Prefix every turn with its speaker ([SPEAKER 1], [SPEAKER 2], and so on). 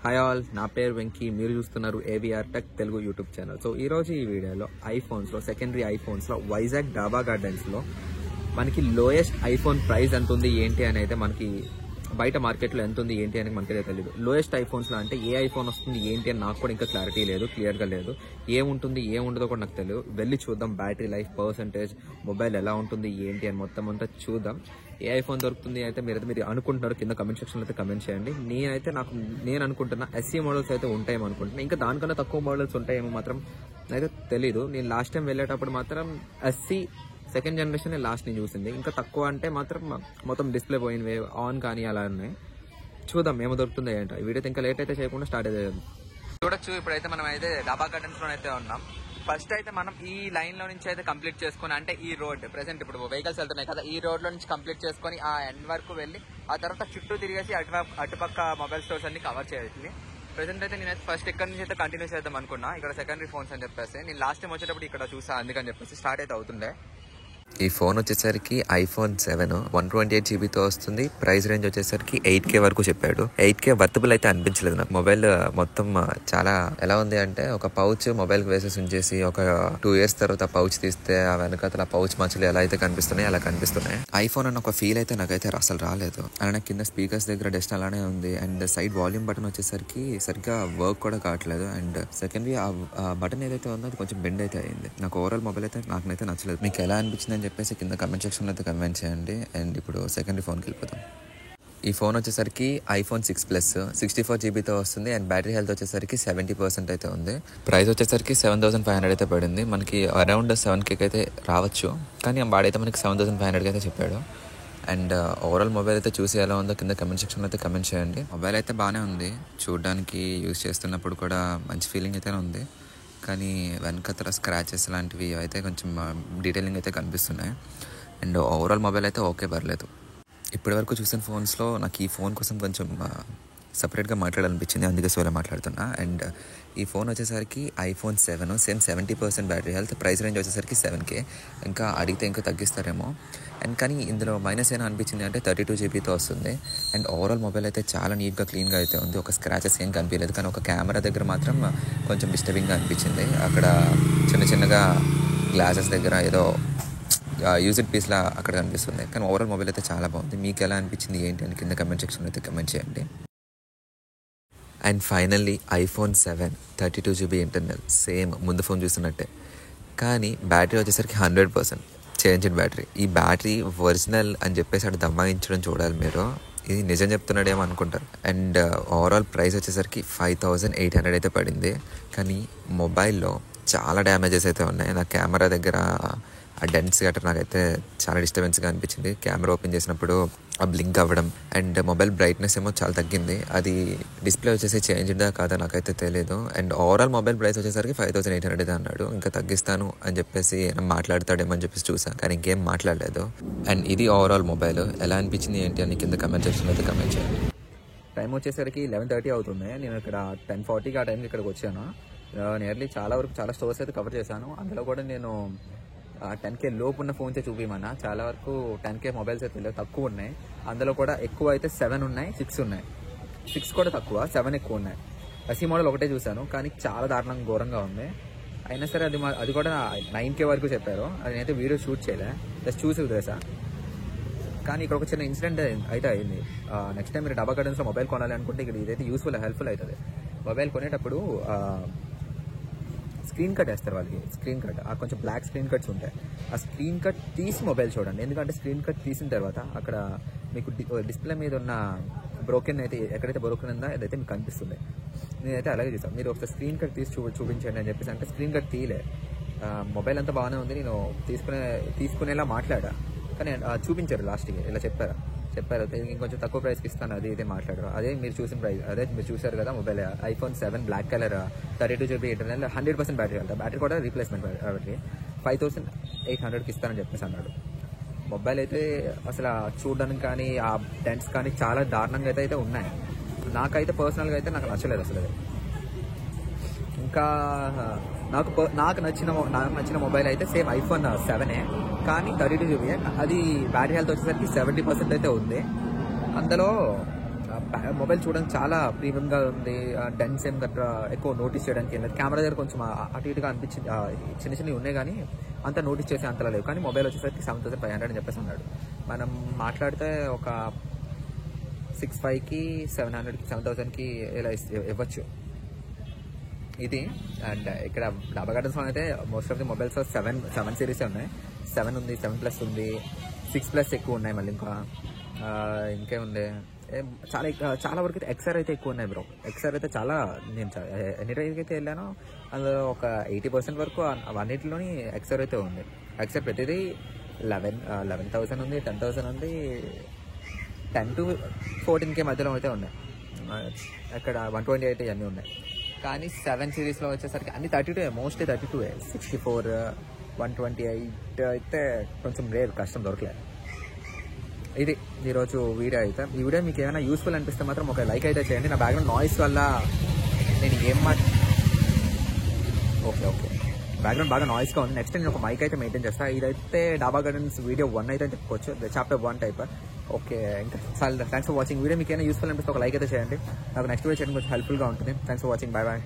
[SPEAKER 1] Hi all, నా పేరు వెంకీ. మీరు చూస్తున్నారు AVR tech Telugu YouTube channel. So ఈరోజు ఈ వీడియోలో ఐఫోన్స్లో సెకండరీ ఐఫోన్స్లో వైజాగ్ డాబా గార్డెన్స్లో మనకి లోయెస్ట్ ఐఫోన్ ప్రైస్ ఎంత ఉంది ఏంటి అని అయితే మనకి బయట మార్కెట్లో ఎంత ఉంది ఏంటి అని మనకైతే తెలియదు. లోయెస్ట్ ఐఫోన్స్లో అంటే ఏ ఐఫోన్ వస్తుంది ఏంటి అని నాకు కూడా ఇంకా క్లారిటీ లేదు, క్లియర్గా లేదు. ఏముంటుంది ఏముండదో కూడా నాకు తెలియదు. వెళ్ళి చూద్దాం. బ్యాటరీ లైఫ్ పర్సంటేజ్, మొబైల్ ఎలా ఉంటుంది ఏంటి అని మొత్తం అంతా చూద్దాం. ఏ ఐఫోన్ దొరుకుతుంది అయితే మీరు అనుకుంటున్నారు కింద కమెంట్ సెక్షన్లో అయితే కమెంట్ చేయండి. నేను అనుకుంటున్నా ఎస్సీ మోడల్స్ అయితే ఉంటాయేమో అనుకుంటున్నా. ఇంకా దానికన్నా తక్కువ మోడల్స్ ఉంటాయేమో మాత్రం అయితే తెలీదు. నేను లాస్ట్ టైం వెళ్ళేటప్పుడు మాత్రం ఎస్సీ సెకండ్ జనరేషన్ లాస్ట్ నేను చూసింది. ఇంకా తక్కువ అంటే మాత్రం మొత్తం డిస్ప్లే పోయినవి, ఆన్ కానీ అలా ఉన్నాయి. చూద్దాం ఏమో దొరుకుతుంది ఏంటో. ఈ వీడియో ఇంకా లేట్ అయితే చేయకుండా స్టార్ట్ అయితే చూడొచ్చు. ఇప్పుడైతే మనం అయితే డాబా గార్డెన్స్ లో అయితే ఉన్నాం. ఫస్ట్ అయితే మనం ఈ లైన్ లో నుంచి అయితే కంప్లీట్ చేసుకుని, అంటే ఈ రోడ్ ప్రెసెంట్ ఇప్పుడు వెహికల్స్ వెళ్తున్నాయి కదా, ఈ రోడ్ లో నుంచి కంప్లీట్ చేసుకుని ఆ ఎండ్ వరకు వెళ్ళి ఆ తర్వాత చుట్టూ తిరిగేసి అటుపక్క మొబైల్ స్టోర్స్ అన్ని కవర్ చేయాలి. ప్రెసెంట్ అయితే నేనైతే ఫస్ట్ ఇక్కడ నుంచి అయితే కంటిన్యూ చేద్దాం అనుకున్నా. ఇక్కడ సెకండరీ ఫోన్స్ అని చెప్పేసి నేను లాస్ట్ టైం వచ్చేటప్పుడు ఇక్కడ చూసా, అందుకని చెప్పేసి స్టార్ట్ అయితే అవుతుండే.
[SPEAKER 2] ఈ ఫోన్ వచ్చేసరికి ఐఫోన్ 7 128 జీబీతో వస్తుంది. ప్రైస్ రేంజ్ వచ్చేసరికి 8K వరకు చెప్పాడు. 8K వర్తబుల్ అయితే అనిపించలేదు నాకు. మొబైల్ మొత్తం చాలా ఎలా ఉంది అంటే, ఒక పౌచ్ మొబైల్ వేసేసి ఉంచేసి ఒక 2 years తర్వాత పౌచ్ తీస్తే ఆ వెనకాల పౌచ్ మచ్చలు ఎలా అయితే కనిపిస్తున్నాయి అలా కనిపిస్తున్నాయి. ఐఫోన్ అన్న ఒక ఫీల్ అయితే నాకైతే అసలు రాలేదు. అలానే కింద స్పీకర్స్ దగ్గర డస్ట్ అలానే ఉంది. అండ్ సైడ్ వాల్యూమ్ బటన్ వచ్చేసరికి సరిగ్గా వర్క్ కూడా కావట్లేదు. అండ్ సెకండ్లీ ఆ బటన్ ఏదైతే ఉందో అది కొంచెం బెండ్ అయితే అయింది. నాకు ఓవరాల్ మొబైల్ అయితే నాకైతే నచ్చలేదు. మీకు ఎలా అనిపించింది అని చెప్పేసి కింద కమెంట్ సెక్షన్లో అయితే కమెంట్ చేయండి. అండ్ ఇప్పుడు సెకండరీ ఫోన్కి వెళ్ళిపోతాం. ఈ ఫోన్ వచ్చేసరికి ఐఫోన్ 6 Plus 64 జీబీతో వస్తుంది. అండ్ బ్యాటరీ హెల్త్ వచ్చేసరికి 70% అయితే ఉంది. ప్రైస్ వచ్చేసరికి 7,500 అయితే పడింది. మనకి అరౌండ్ 7K అయితే రావచ్చు, కానీ వాడైతే మనకి 7,500 అయితే చెప్పాడు. అండ్ ఓవరాల్ మొబైల్ అయితే చూసి ఎలా ఉందో కింద కమెంట్ సెక్షన్లో అయితే కమెంట్ చేయండి. మొబైల్ అయితే బాగానే ఉంది, చూడడానికి యూజ్ చేస్తున్నప్పుడు కూడా మంచి ఫీలింగ్ అయితే ఉంది. కానీ వెనకతర స్క్రాచెస్ లాంటివి అయితే కొంచెం డీటెయిలింగ్ అయితే కనిపిస్తున్నాయి. అండ్ ఓవరాల్ మొబైల్ అయితే ఓకే, పర్లేదు. ఇప్పటి వరకు చూసిన ఫోన్స్లో నాకు ఈ ఫోన్ కోసం కొంచెం సపరేట్గా మాట్లాడాలనిపించింది, అందుకే సోలో మాట్లాడుతున్నా. అండ్ ఈ ఫోన్ వచ్చేసరికి iPhone 7 same 70% battery health. Price range వచ్చేసరికి 7K. ఇంకా అడిగితే ఇంకా తగ్గిస్తారేమో. అండ్ కానీ ఇందులో మైనస్ ఏమైనా అనిపించింది అంటే 32 జీబీతో వస్తుంది. అండ్ ఓవరాల్ మొబైల్ అయితే చాలా నీట్గా క్లీన్గా అయితే ఉంది. ఒక స్క్రాచెస్ ఏం కనిపించలేదు. కానీ ఒక కెమెరా దగ్గర మాత్రం కొంచెం డిస్టర్బింగ్గా అనిపించింది. అక్కడ చిన్నగా గ్లాసెస్ దగ్గర ఏదో యూజ్డ్ పీస్లా అక్కడ కనిపిస్తుంది. కానీ ఓవరాల్ మొబైల్ అయితే చాలా బాగుంది. మీకు ఎలా అనిపించింది ఏంటి అని కింద కమెంట్ సెక్షన్లో అయితే కమెంట్ చేయండి. And finally iPhone 7 32 GB internal, same ముందు ఫోన్ చూస్తున్నట్టే. కానీ బ్యాటరీ వచ్చేసరికి 100% చేంజ్డ్ బ్యాటరీ. ఈ బ్యాటరీ ఒరిజినల్ అని చెప్పేసి అటు దమ్మాయించడం చూడాలి మీరు. ఇది నిజం చెప్తున్నాడేమో అనుకుంటారు. అండ్ ఓవరాల్ ప్రైస్ వచ్చేసరికి 5,800 అయితే పడింది. కానీ మొబైల్లో చాలా డ్యామేజెస్ అయితే ఉన్నాయి. నా కెమెరా దగ్గర ఆ డెంట్స్ గట్రా నాకైతే చాలా డిస్టర్బెన్స్గా అనిపించింది. కెమెరా ఓపెన్ చేసినప్పుడు ఆ బ్లింక్ అవ్వడం. అండ్ మొబైల్ బ్రైట్నెస్ ఏమో చాలా తగ్గింది. అది డిస్ప్లే వచ్చేసి చేంజ్డా కాదా నాకైతే తెలియదు. అండ్ ఓవరాల్ మొబైల్ ప్రైస్ వచ్చేసరికి 5,800 అన్నాడు. ఇంకా తగ్గిస్తాను అని చెప్పేసి మాట్లాడతాడేమో అని చెప్పేసి చూసాను, కానీ ఇంకేం మాట్లాడలేదు. అండ్ ఇది ఓవరాల్ మొబైల్. ఎలా అనిపించింది ఏంటి అని కింద కమెంట్ సెక్షన్లో అయితే కమెంట్ చేయండి.
[SPEAKER 1] టైం వచ్చేసరికి 11:30 అవుతుంది. నేను ఇక్కడ 10:40కి ఆ టైంకి ఇక్కడికి వచ్చాను. నియర్లీ చాలా స్టోర్స్ అయితే కవర్ చేశాను. అందులో కూడా నేను 10K లోపు ఉన్న ఫోన్స్ చూపించమన్నా. చాలా వరకు 10K మొబైల్స్ అయితే తక్కువ ఉన్నాయి. అందులో కూడా ఎక్కువ అయితే 7 ఉన్నాయి, 6 ఉన్నాయి. 6 కూడా తక్కువ, 7 ఎక్కువ ఉన్నాయి. ఎస్సీ మోడల్ ఒకటే చూశాను, కానీ చాలా దారుణంగా ఘోరంగా ఉంది. అయినా సరే అది కూడా 9K వరకు చెప్పారు. అది నేనైతే వీడియో షూట్ చేయలే, జస్ట్ చూసి వదిలేసా. కానీ ఇక్కడ ఒక చిన్న ఇన్సిడెంట్ అయితే అయింది. నెక్స్ట్ టైం మీరు డాబా గార్డెన్స్లో మొబైల్ కొనాలి అనుకుంటే ఇక్కడ ఇదైతే హెల్ప్ఫుల్ అవుతుంది. మొబైల్ కొనేటప్పుడు స్క్రీన్ కట్ వేస్తారు వాళ్ళకి. స్క్రీన్ కట్ కొంచెం బ్లాక్ స్క్రీన్ కట్స్ ఉంటాయి. ఆ స్క్రీన్ కట్ తీసి మొబైల్ చూడండి. ఎందుకంటే స్క్రీన్ కట్ తీసిన తర్వాత అక్కడ మీకు డిస్ప్లే మీద ఉన్న బ్రోకెన్ అయితే ఎక్కడైతే బ్రోకెన్ ఉందో అదైతే మీకు కనిపిస్తుంది. నేనైతే అలాగే చూసాను. మీరు ఒకసారి స్క్రీన్ కట్ తీసి చూపించండి అని చెప్పేసి అంటే స్క్రీన్ కట్ తీయలే. మొబైల్ అంతా బాగానే ఉంది, నేను తీసుకునేలా మాట్లాడా, కానీ చూపించారు లాస్ట్కి. ఇలా చెప్పారు ఇంకొంచెం తక్కువ ప్రైస్కి ఇస్తాను అది ఇదే మాట్లాడారు. అదే మీరు చూసిన ప్రైస్, అదే మీరు చూసారు కదా mobile iPhone 7 black colour 32 GB internal 100% battery వెళ్తా. బ్యాటరీ కూడా రీప్లేస్మెంట్ బ్యాటరీ 5,800కి ఇస్తానని చెప్పేసి అన్నాడు. మొబైల్ అయితే అసలు చూడడానికి కానీ ఆ డెంట్స్ కానీ చాలా దారుణంగా అయితే ఉన్నాయి. నాకైతే పర్సనల్గా అయితే నాకు నచ్చలేదు అసలు. ఇంకా నాకు నచ్చిన మొబైల్ అయితే సేమ్ ఐఫోన్ 7 కానీ 32 GB. అది బ్యాటరీ హెల్త్ వచ్చేసరికి 70% అయితే ఉంది. అందులో మొబైల్ చూడడానికి చాలా ప్రీమియంగా ఉంది. డెన్స్ ఏం గట్రా ఎక్కువ నోటీస్ చేయడానికి ఏం లేదు. కెమెరా దగ్గర కొంచెం అటు ఇటుగా అనిపించింది, చిన్న చిన్నవి ఉన్నాయి కానీ అంత నోటీస్ చేసే అంతలా లేవు. కానీ మొబైల్ వచ్చేసరికి 7,500 అని చెప్పేసి ఉన్నాడు. మనం మాట్లాడితే ఒక 6,500కి 700కి 7,000కి ఇలా ఇవ్వచ్చు ఇది. అండ్ ఇక్కడ డాబా గార్డెన్స్లో అయితే మోస్ట్ ఆఫ్ ది మొబైల్స్ 7 సిరీసే ఉన్నాయి. 7 ఉంది, 7+ ఉంది, 6+ ఎక్కువ ఉన్నాయి. మళ్ళీ ఇంకేముంది, చాలా వరకు అయితే XR అయితే ఎక్కువ ఉన్నాయి బ్రో. XR అయితే చాలా, నేను ఎన్ని రైడ్కి అయితే వెళ్ళానో అందులో ఒక 80% వరకు అన్నిటిలోని XR అయితే ఉంది. XR ప్రతిదీ 11,000 ఉంది, 10,000 ఉంది, 10 to 14K మధ్యలో అయితే ఉన్నాయి. అక్కడ 128 ఇవన్నీ ఉన్నాయి. కానీ 7 సిరీస్లో వచ్చేసరికి అన్ని 32, మోస్ట్లీ 32, 64, 128 అయితే కొంచెం రేర్, కష్టం దొరకలేదు. ఇది ఈరోజు వీడియో అయితే. ఈ వీడియో మీకు ఏమైనా యూస్ఫుల్ అనిపిస్తే మాత్రం ఒక లైక్ అయితే చేయండి. నా బ్యాక్గ్రౌండ్ నాయిస్ వల్ల నేను ఓకే బ్యాక్గ్రౌండ్ బాగా నాయిస్గా ఉంది. నెక్స్ట్ నేను ఒక మైక్ అయితే మెయింటైన్ చేస్తాను. ఇదైతే డాబా గార్డెన్స్ వీడియో 1 అయితే చెప్పుకోవచ్చు, చాప్టర్ 1 టైప్. ఓకే, ఇంకా చాలా థ్యాంక్స్ ఫర్ వాచింగ్. వీడియో మీకు ఏమైనా యూస్ఫుల్ అనిపిస్తే ఒక లైక్ అయితే చేయండి. నాకు నెక్స్ట్ వీడియో చేయడం కొంచెం హెల్ప్ఫుల్గా ఉంటుంది. Thanks for watching. Bye bye.